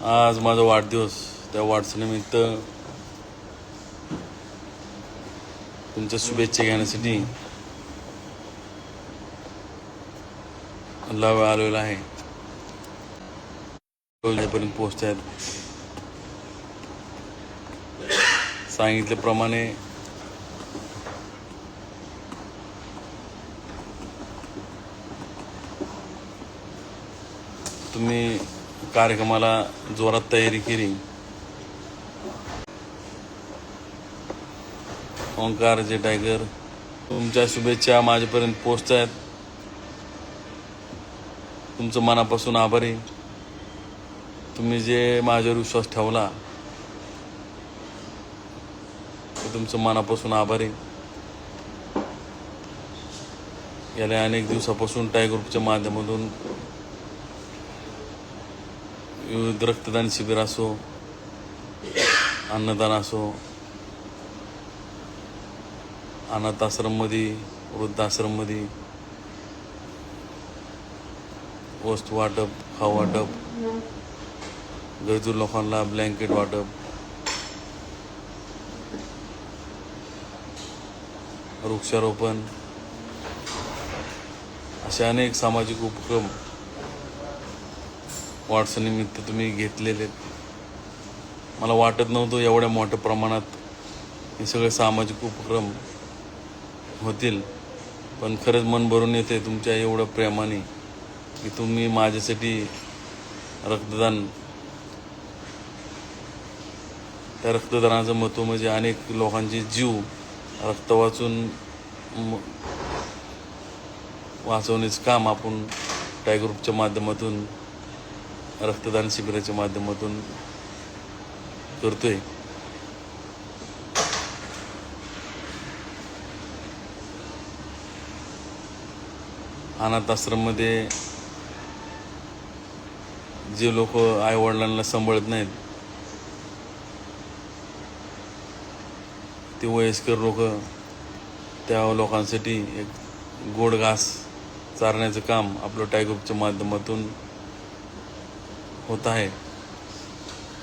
आज माझा वाढदिवस, त्या वाढदिवसानिमित्त तुमच्या शुभेच्छा घेण्यासाठी लाव आलेला आहे. पर्यंत पोहोचत सांगितल्याप्रमाणे तुम्ही कार्यक्रमाला जोरात तयारी केली. ओंकार जे टायगर, तुमच्या शुभेच्छा माझ्यापर्यंत पोहोचत आहेत. तुमचं मनापासून आभारी. तुम्ही जे माझ्यावर विश्वास ठेवला ते तुमचं मनापासून आभारी. गेल्या अनेक दिवसापासून टायगर ग्रुपच्या माध्यमातून विविध रक्तदान शिबिर असो, अन्नदान असो, अनाथ आश्रममध्ये, वृद्धाश्रममध्ये वस्तू वाटप, खाऊ वाटप, गरजू लोकांना ब्लँकेट वाटप, वृक्षारोपण असे अनेक सामाजिक उपक्रम वाढदिवसानिमित्त तुम्ही घेतलेले. मला वाटत नव्हतं एवढ्या मोठ्या प्रमाणात हे सगळे सामाजिक उपक्रम होतील, पण खरंच मन भरून येते तुमच्या एवढं प्रेमाने की तुम्ही माझ्यासाठी रक्तदान, त्या रक्तदानाचं महत्त्व म्हणजे अनेक लोकांचे जीव रक्त वाचवण्याचं काम आपण टायगर ग्रुपच्या माध्यमातून, रक्तदान शिबिराच्या माध्यमातून करतोय. अनाथ आश्रममध्ये जे लोक आईवडिलांना सांभाळत नाहीत, ते वयस्कर लोक, त्या लोकांसाठी एक गोड घास चारण्याचं काम आपलं टायगर ग्रुपच्या माध्यमातून होत आहे.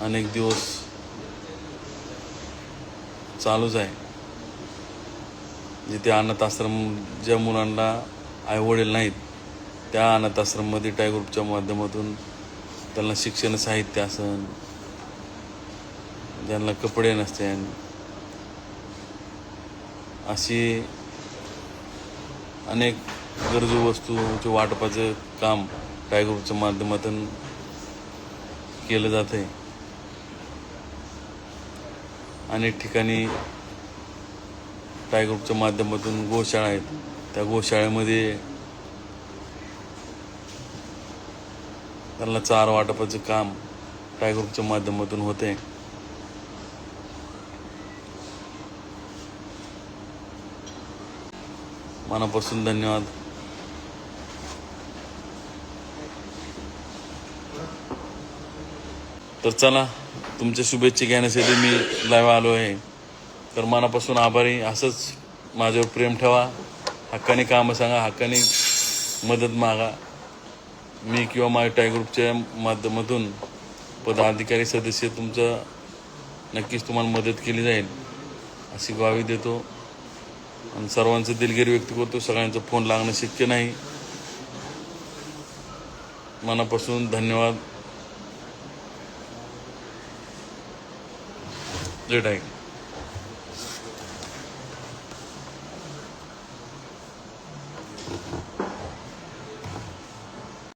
अनेक दिवस चालूच आहे. जिथे अनाथ आश्रम, ज्या मुलांना आईवडील नाहीत, त्या अनाथ आश्रममध्ये टायगर ग्रुपच्या माध्यमातून त्यांना शिक्षण साहित्य असन, ज्यांना कपडे नसते, अशी अनेक गरजू वस्तूंच्या वाटपाचं काम टायगर ग्रुपच्या माध्यमातून केलं जात आहे. अनेक ठिकाणी टायगर ग्रुपच्या माध्यमातून गोशाळा आहेत, त्या गोशाळेमध्ये त्यांना चारा वाटपाचं काम टायगर ग्रुपच्या माध्यमातून होते. मनापासून धन्यवाद. तर चला, तुमच्या शुभेच्छा घेण्यासाठी मी लाईव्ह आलो आहे. तर मनापासून आभारी. असंच माझ्यावर प्रेम ठेवा, हक्काने कामं सांगा, हक्काने मदत मागा. मी किंवा माझ्या टायगर ग्रुपच्या माध्यमातून पदाधिकारी सदस्य तुमचं नक्कीच तुम्हाला मदत केली जाईल अशी ग्वाही देतो आणि सर्वांचं दिलगिरी व्यक्त करतो. सगळ्यांचा फोन लागणं शक्य नाही. मनापासून धन्यवाद. जय टायगर.